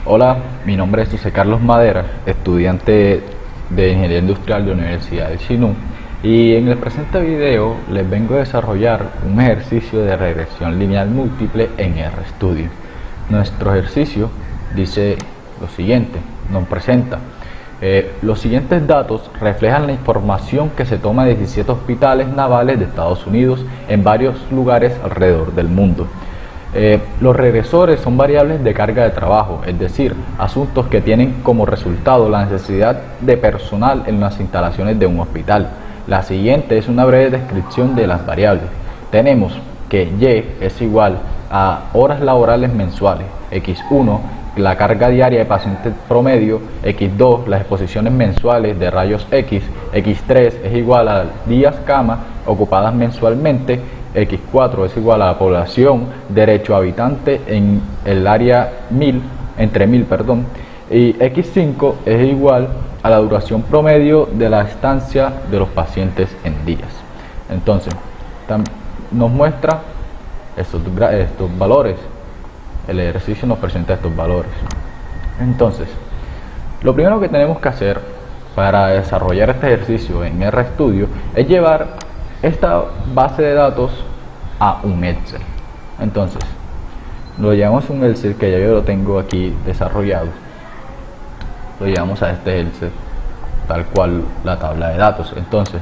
Hola, mi nombre es José Carlos Madera, estudiante de Ingeniería Industrial de la Universidad de Xinú, y en el presente video les vengo a desarrollar un ejercicio de regresión lineal múltiple en RStudio. Nuestro ejercicio dice lo siguiente, nos presenta los siguientes datos reflejan la información que se toma de 17 hospitales navales de Estados Unidos en varios lugares alrededor del mundo. Los regresores son variables de carga de trabajo, es decir, asuntos que tienen como resultado la necesidad de personal en las instalaciones de un hospital. La siguiente es una breve descripción de las variables. Tenemos que Y es igual a horas laborales mensuales, X1, la carga diaria de pacientes promedio, X2, las exposiciones mensuales de rayos X, X3 es igual a días cama ocupadas mensualmente, X4 es igual a la población derecho habitante en el área entre 1000, y X5 es igual a la duración promedio de la estancia de los pacientes en días. Entonces, nos muestra estos valores. El ejercicio nos presenta estos valores. Entonces, lo primero que tenemos que hacer para desarrollar este ejercicio en RStudio es llevar esta base de datos a un Excel. Entonces, lo llevamos a un Excel que ya yo lo tengo aquí desarrollado. Lo llevamos a este Excel, tal cual la tabla de datos. Entonces,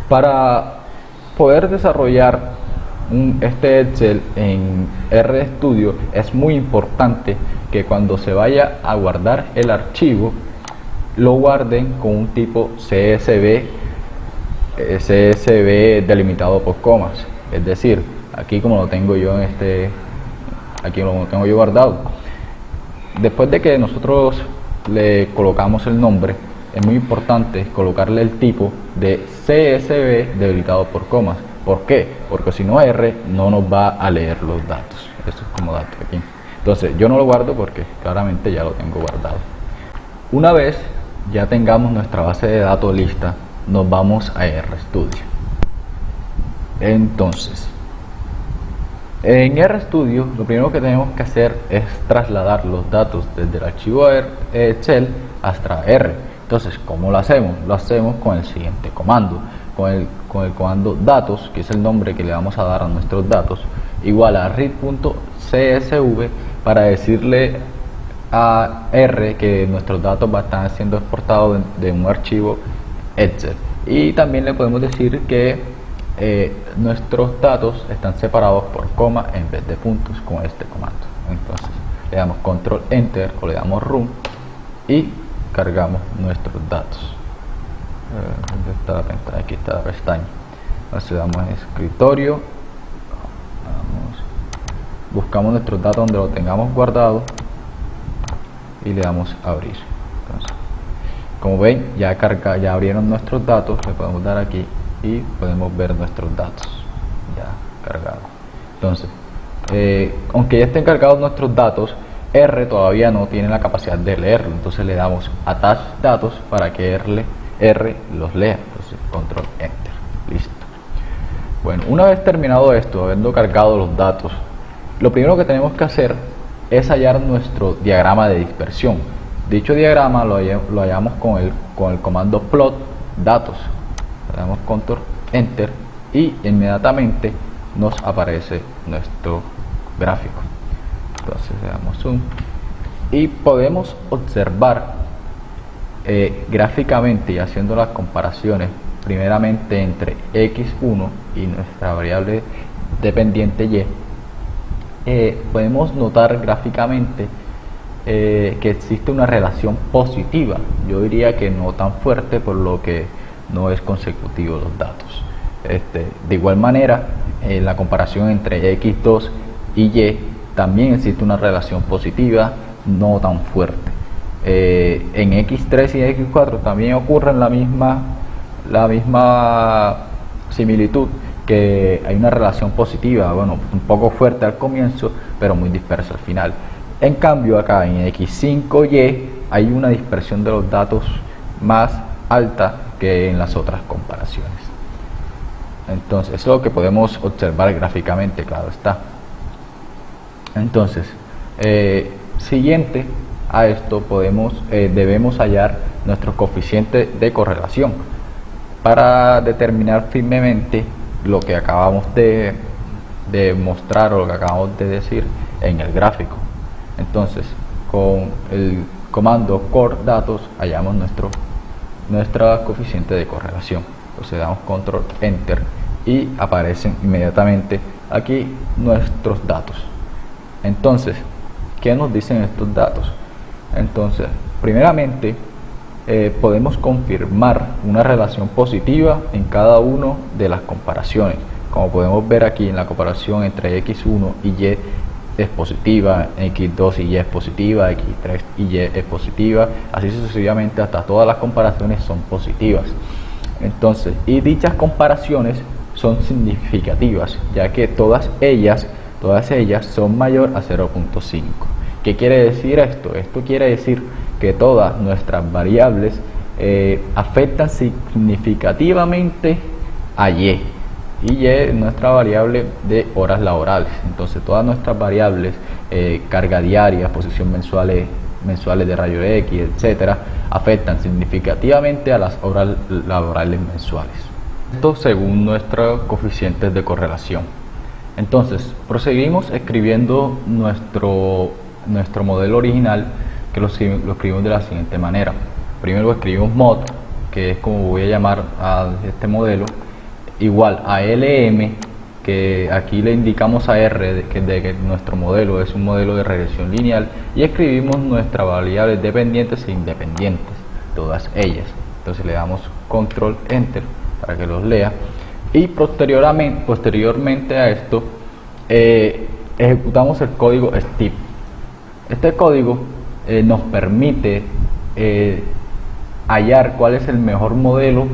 para poder desarrollar este Excel en RStudio es muy importante que cuando se vaya a guardar el archivo lo guarden con un tipo CSV delimitado por comas, es decir, aquí como lo tengo yo aquí lo tengo yo guardado. Después de que nosotros le colocamos el nombre, es muy importante colocarle el tipo de CSV delimitado por comas. ¿Por qué? Porque si no R no nos va a leer los datos. Esto es como dato aquí. Entonces yo no lo guardo porque claramente ya lo tengo guardado. Una vez ya tengamos nuestra base de datos lista, nos vamos a RStudio. Entonces, en RStudio lo primero que tenemos que hacer es trasladar los datos desde el archivo Excel hasta R. Entonces, ¿cómo lo hacemos? Lo hacemos con el siguiente comando. Con el comando datos, que es el nombre que le vamos a dar a nuestros datos, igual a read.csv, para decirle a R que nuestros datos van a estar siendo exportados de un archivo Excel. Y también le podemos decir que nuestros datos están separados por coma en vez de puntos con este comando. Entonces le damos control enter o le damos run y cargamos nuestros datos. ¿Dónde está la pestaña? Aquí está la pestaña. Entonces le damos en escritorio, buscamos nuestros datos donde lo tengamos guardado y le damos a abrir. Entonces, como ven, ya abrieron nuestros datos. Le podemos dar aquí y podemos ver nuestros datos ya cargados. Entonces, aunque ya estén cargados nuestros datos, R todavía no tiene la capacidad de leerlo. Entonces le damos attach datos para que R los lea. Entonces control enter, listo. Bueno, una vez terminado esto, habiendo cargado los datos, lo primero que tenemos que hacer es hallar nuestro diagrama de dispersión. Dicho diagrama lo hallamos con el comando plot datos. Le damos control enter y inmediatamente nos aparece nuestro gráfico. Entonces le damos zoom y podemos observar gráficamente y haciendo las comparaciones primeramente entre x1 y nuestra variable dependiente y, podemos notar gráficamente que existe una relación positiva. Yo diría que no tan fuerte, por lo que no es consecutivo los datos. De igual manera, en la comparación entre x2 y y también existe una relación positiva, no tan fuerte. En X3 y X4 también ocurre la misma similitud, que hay una relación positiva, bueno, un poco fuerte al comienzo, pero muy dispersa al final. En cambio, acá en X5Y hay una dispersión de los datos más alta que en las otras comparaciones. Entonces, eso es lo que podemos observar gráficamente, claro está. Entonces, siguiente, a esto debemos hallar nuestro coeficiente de correlación para determinar firmemente lo que acabamos de mostrar o lo que acabamos de decir en el gráfico. Entonces, con el comando core datos hallamos nuestra coeficiente de correlación. Entonces damos control enter y aparecen inmediatamente aquí nuestros datos. Entonces, ¿qué nos dicen estos datos? Entonces, primeramente podemos confirmar una relación positiva en cada una de las comparaciones. Como podemos ver aquí, en la comparación entre x1 y y es positiva, x2 y y es positiva, x3 y y es positiva, así sucesivamente hasta todas las comparaciones son positivas. Entonces, y dichas comparaciones son significativas, ya que todas ellas son mayor a 0.5. ¿Qué quiere decir esto? Esto quiere decir que todas nuestras variables afectan significativamente a y es nuestra variable de horas laborales. Entonces todas nuestras variables, carga diaria, posición mensuales de rayo X, etcétera, afectan significativamente a las horas laborales mensuales. Esto según nuestros coeficientes de correlación. Entonces proseguimos escribiendo nuestro modelo original, que lo escribimos de la siguiente manera. Primero escribimos mod, que es como voy a llamar a este modelo, igual a LM, que aquí le indicamos a R de que nuestro modelo es un modelo de regresión lineal, y escribimos nuestras variables dependientes e independientes, todas ellas. Entonces le damos control enter para que los lea, y posteriormente a esto ejecutamos el código step. Este código nos permite hallar cuál es el mejor modelo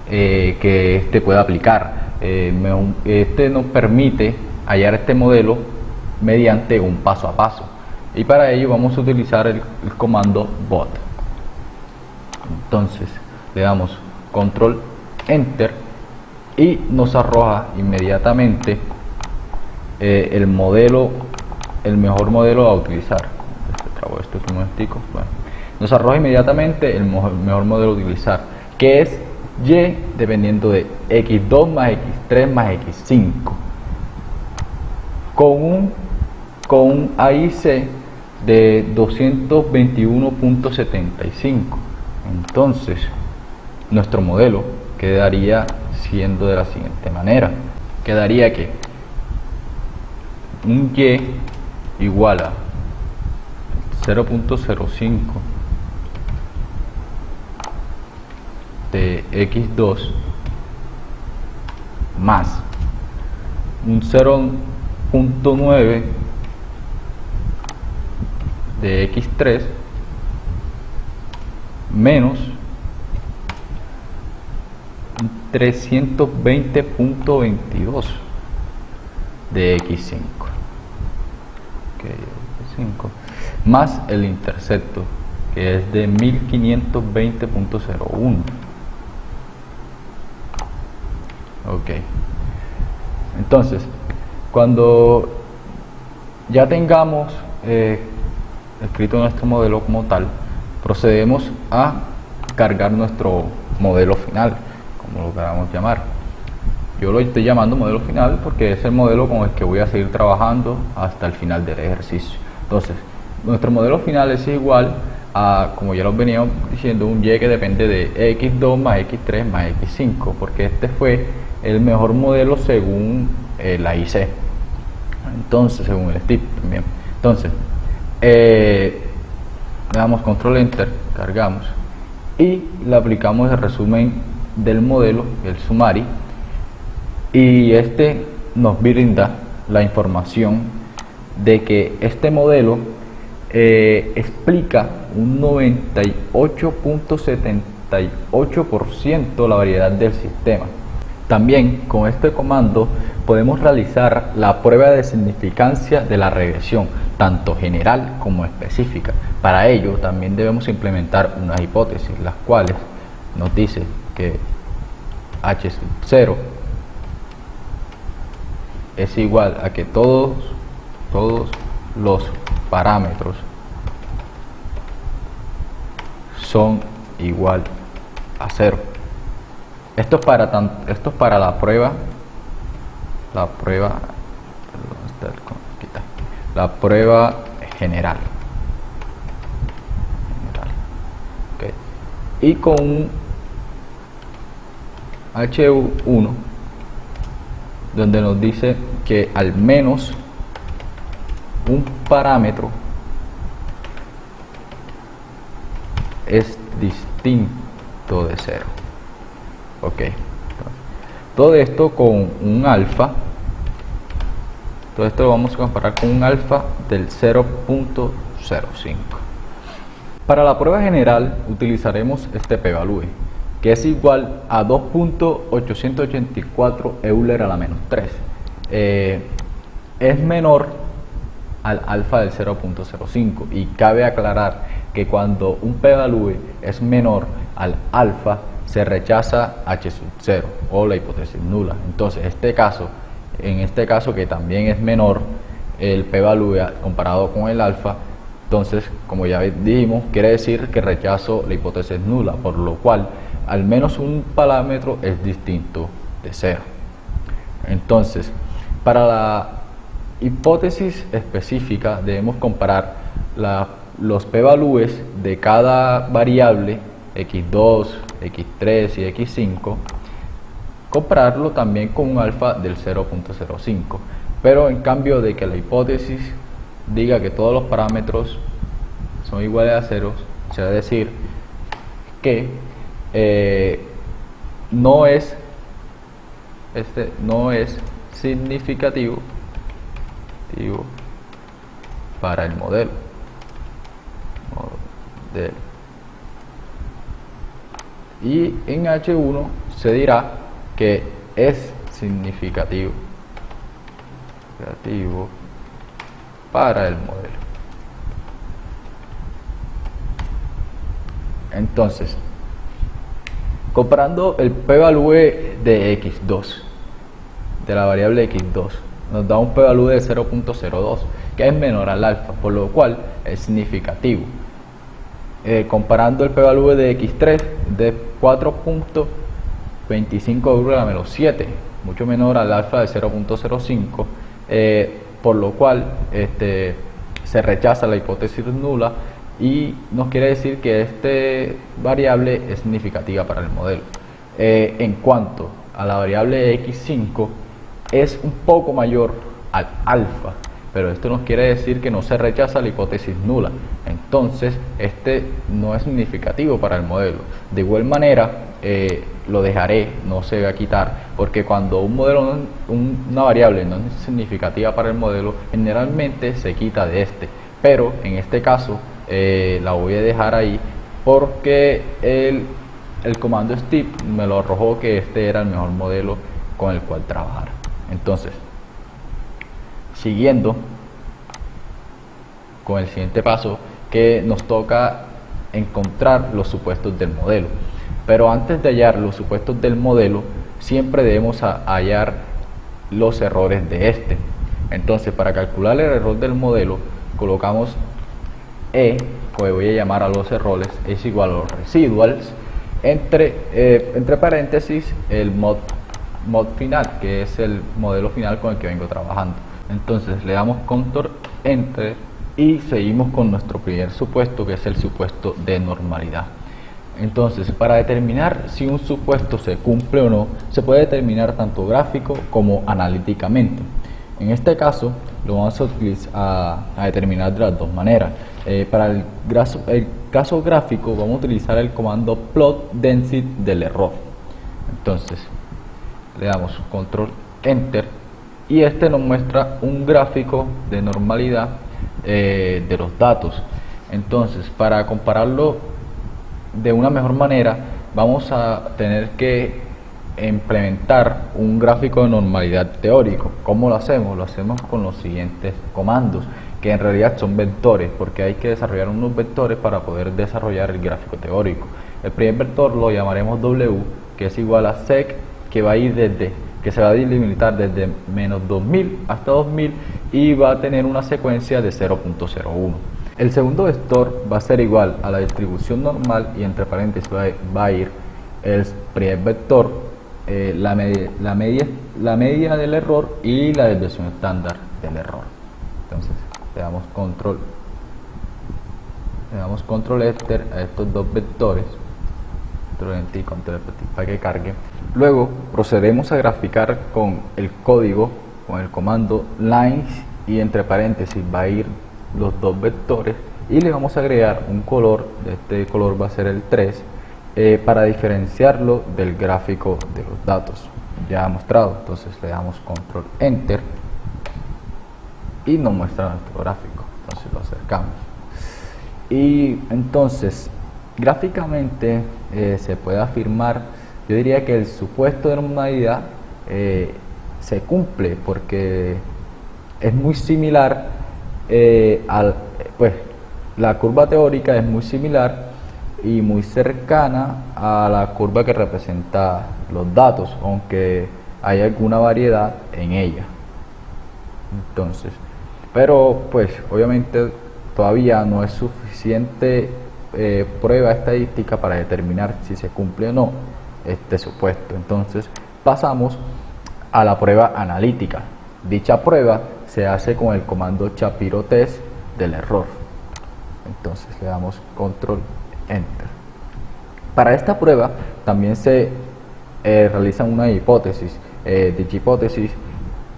que este pueda aplicar. Este nos permite hallar este modelo mediante un paso a paso, y para ello vamos a utilizar el comando bot. Entonces le damos control enter y nos arroja inmediatamente el mejor modelo a utilizar. Nos arroja inmediatamente el mejor modelo a utilizar, que es y dependiendo de x2 más x3 más x5 con un AIC de 221.75. entonces nuestro modelo quedaría siendo de la siguiente manera. Quedaría que un y igual a 0.05 de x2 más un 0.9 de x3 menos 320.22 de x5, más el intercepto, que es de 1520.01. Entonces, cuando ya tengamos escrito nuestro modelo como tal, procedemos a cargar nuestro modelo final, como lo queramos llamar. Yo lo estoy llamando modelo final porque es el modelo con el que voy a seguir trabajando hasta el final del ejercicio. Entonces, nuestro modelo final es igual a, como ya lo veníamos diciendo, un y que depende de x2 más x3 más x5, porque este fue el mejor modelo según la IC, entonces según el STIP también. Entonces le damos control enter, cargamos y le aplicamos el resumen del modelo, el summary, y este nos brinda la información de que este modelo explica un 98.78% la variedad del sistema. También con este comando podemos realizar la prueba de significancia de la regresión, tanto general como específica. Para ello también debemos implementar unas hipótesis, las cuales nos dice que H0 es igual a que todos los parámetros son igual a 0. Esto es para la prueba general. Okay. Y con un H1 donde nos dice que al menos un parámetro es distinto de 0. Ok, todo esto con un alfa, todo esto lo vamos a comparar con un alfa del 0.05. Para la prueba general utilizaremos este p-value, que es igual a 2.884 Euler a la menos 3. Es menor al alfa del 0.05, y cabe aclarar que cuando un p-value es menor al alfa se rechaza h sub 0 o la hipótesis nula. Entonces en este caso que también es menor el p-value comparado con el alfa, entonces como ya dijimos, quiere decir que rechazo la hipótesis nula, por lo cual al menos un parámetro es distinto de 0. Entonces, para la hipótesis específica debemos comparar los p-values de cada variable x2, x3 y x5, compararlo también con un alfa del 0.05, pero en cambio de que la hipótesis diga que todos los parámetros son iguales a 0, se va a decir que no es significativo para el modelo. Y en H1 se dirá que es significativo para el modelo. Entonces, comparando el p-value de x2, de la variable x2, nos da un p-value de 0.02, que es menor al alfa, por lo cual es significativo. Comparando el p-value de x3 de 4.25 Euler a la menos 7, mucho menor al alfa de 0.05, por lo cual se rechaza la hipótesis nula y nos quiere decir que esta variable es significativa para el modelo. En cuanto a la variable x5, es un poco mayor al alfa, pero esto nos quiere decir que no se rechaza la hipótesis nula, entonces no es significativo para el modelo. De igual manera, lo dejaré, no se va a quitar, porque cuando una variable no es significativa para el modelo, generalmente se quita de pero en este caso la voy a dejar ahí porque el comando step me lo arrojó que era el mejor modelo con el cual trabajar. Entonces, siguiendo con el siguiente paso, que nos toca encontrar los supuestos del modelo. Pero antes de hallar los supuestos del modelo, siempre debemos hallar los errores de Entonces, para calcular el error del modelo, colocamos que voy a llamar a los errores, es igual a los residuals, entre paréntesis el mod final, que es el modelo final con el que vengo trabajando. Entonces le damos control enter y seguimos con nuestro primer supuesto, que es el supuesto de normalidad. Entonces, para determinar si un supuesto se cumple o no, se puede determinar tanto gráfico como analíticamente. En este caso lo vamos a utilizar a determinar de las dos maneras. Para el caso gráfico vamos a utilizar el comando plot density del error. Entonces le damos control enter y nos muestra un gráfico de normalidad de los datos. Entonces, para compararlo de una mejor manera, vamos a tener que implementar un gráfico de normalidad teórico. ¿Cómo lo hacemos? Lo hacemos con los siguientes comandos, que en realidad son vectores, porque hay que desarrollar unos vectores para poder desarrollar el gráfico teórico. El primer vector lo llamaremos W, que es igual a sec, que va a ir que se va a delimitar desde menos 2000 hasta 2000 y va a tener una secuencia de 0.01. El segundo vector va a ser igual a la distribución normal y entre paréntesis va a ir el primer vector, la media del error y la desviación estándar del error. Entonces le damos control enter a estos dos vectores, control enter y control para que cargue. Luego procedemos a graficar con el código, con el comando lines, y entre paréntesis va a ir los dos vectores y le vamos a agregar un color. Este color va a ser el 3, para diferenciarlo del gráfico de los datos ya mostrado. Entonces le damos control enter y nos muestra nuestro gráfico. Entonces lo acercamos y entonces gráficamente se puede afirmar, yo diría que el supuesto de normalidad se cumple, porque es muy similar pues la curva teórica es muy similar y muy cercana a la curva que representa los datos, aunque hay alguna variedad en ella. Entonces, pero pues obviamente todavía no es suficiente prueba estadística para determinar si se cumple o no este supuesto. Entonces pasamos a la prueba analítica. Dicha prueba se hace con el comando Shapiro test del error. Entonces le damos control enter. Para esta prueba también se realiza una hipótesis. Dicha hipótesis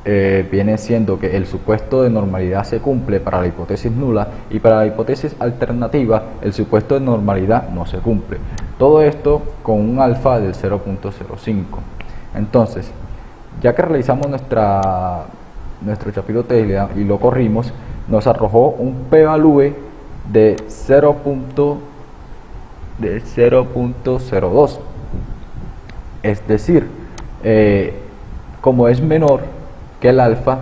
viene siendo que el supuesto de normalidad se cumple para la hipótesis nula, y para la hipótesis alternativa el supuesto de normalidad no se cumple. Todo esto con un alfa del 0.05. Entonces, ya que realizamos nuestro Shapiro test y lo corrimos, nos arrojó un p-value de 0.02. Es decir, como es menor que el alfa,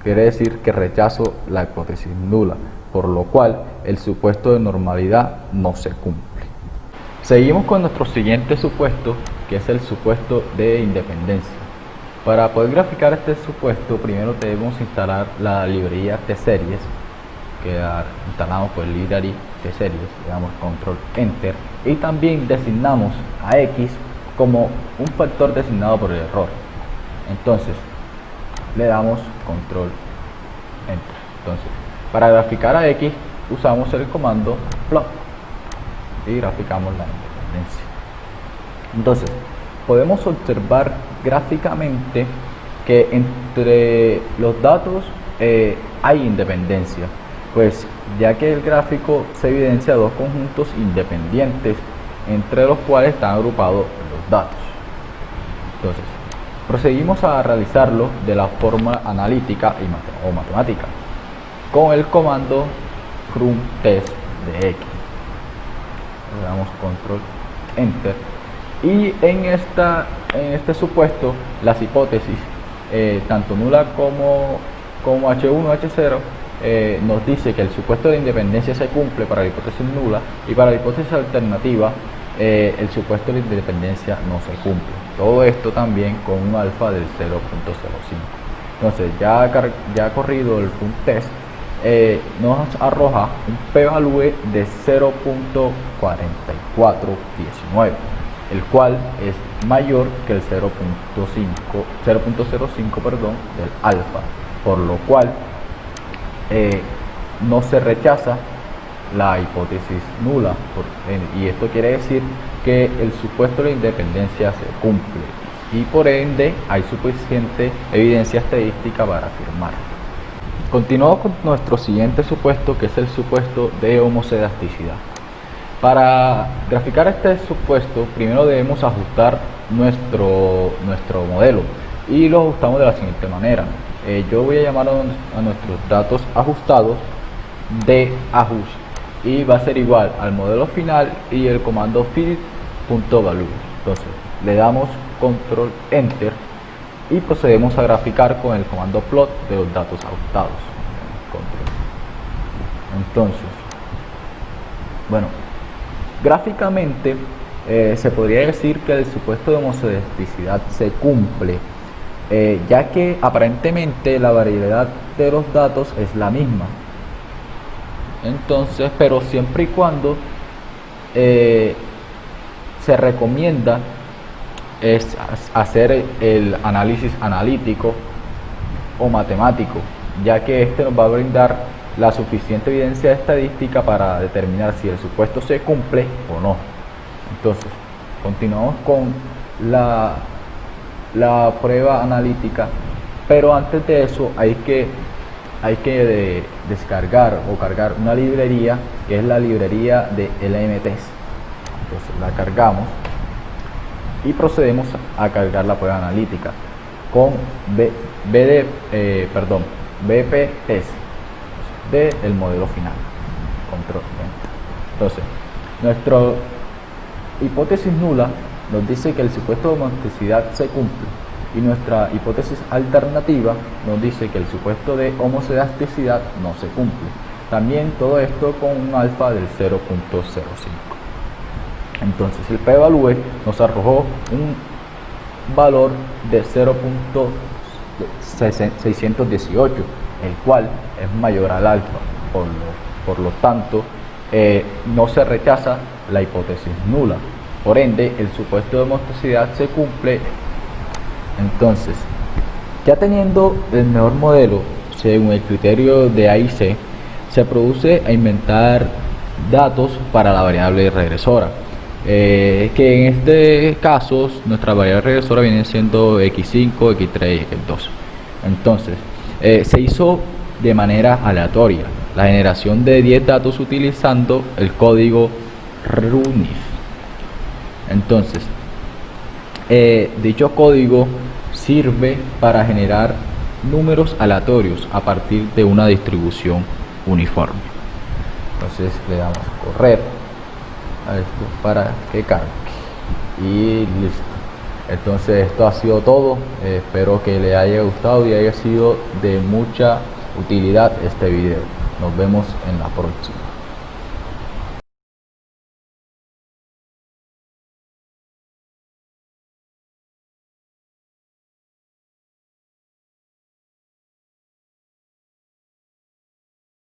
quiere decir que rechazo la hipótesis nula, por lo cual el supuesto de normalidad no se cumple. Seguimos con nuestro siguiente supuesto, que es el supuesto de independencia. Para poder graficar este supuesto, primero debemos instalar la librería tseries, que instalamos por library tseries, le damos control enter y también designamos a x como un factor designado por el error. Entonces le damos control enter. Entonces, para graficar a x usamos el comando plot y graficamos la independencia. Entonces podemos observar gráficamente que entre los datos hay independencia, pues ya que el gráfico se evidencia dos conjuntos independientes entre los cuales están agrupados los datos. Entonces proseguimos a realizarlo de la forma analítica o matemática con el comando run test de x. Le damos control enter y en este supuesto las hipótesis tanto nula como H1 H0 nos dice que el supuesto de independencia se cumple para la hipótesis nula, y para la hipótesis alternativa el supuesto de independencia no se cumple. Todo esto también con un alfa del 0.05. Entonces ya corrido el run test, nos arroja un p-value de 0.4419, el cual es mayor que el 0.05 del alfa, por lo cual no se rechaza la hipótesis nula, y esto quiere decir que el supuesto de independencia se cumple y por ende hay suficiente evidencia estadística para afirmar. Continuamos con nuestro siguiente supuesto, que es el supuesto de homoscedasticidad. Para graficar este supuesto, primero debemos ajustar nuestro modelo, y lo ajustamos de la siguiente manera. Yo voy a llamar a nuestros datos ajustados de ajuste, y va a ser igual al modelo final y el comando field.value. Entonces le damos control enter y procedemos a graficar con el comando plot de los datos ajustados. Entonces, bueno, gráficamente se podría decir que el supuesto de homoscedasticidad se cumple, ya que aparentemente la variedad de los datos es la misma. Entonces, pero siempre y cuando se recomienda es hacer el análisis analítico o matemático, ya que este nos va a brindar la suficiente evidencia estadística para determinar si el supuesto se cumple o no. Entonces, continuamos con la prueba analítica, pero antes de eso hay que descargar o cargar una librería que es la librería de LMTest. Entonces la cargamos y procedemos a cargar la prueba analítica con BP test del modelo final. Control Enter. Entonces, nuestra hipótesis nula nos dice que el supuesto de homocedasticidad se cumple, y nuestra hipótesis alternativa nos dice que el supuesto de homocedasticidad no se cumple. También todo esto con un alfa del 0.05. Entonces el p-value nos arrojó un valor de 0.618, el cual es mayor al alfa. Por lo tanto, no se rechaza la hipótesis nula. Por ende, el supuesto de homocedasticidad se cumple. Entonces, ya teniendo el mejor modelo según el criterio de AIC, se produce a inventar datos para la variable regresora, que en este caso nuestra variable regresora viene siendo x5, x3 y x2. Entonces, se hizo de manera aleatoria la generación de 10 datos utilizando el código RUNIF. Entonces, dicho código sirve para generar números aleatorios a partir de una distribución uniforme. Entonces le damos correr a esto para que cargue y listo. Entonces esto ha sido todo. Espero que le haya gustado y haya sido de mucha utilidad este video. Nos vemos en la próxima.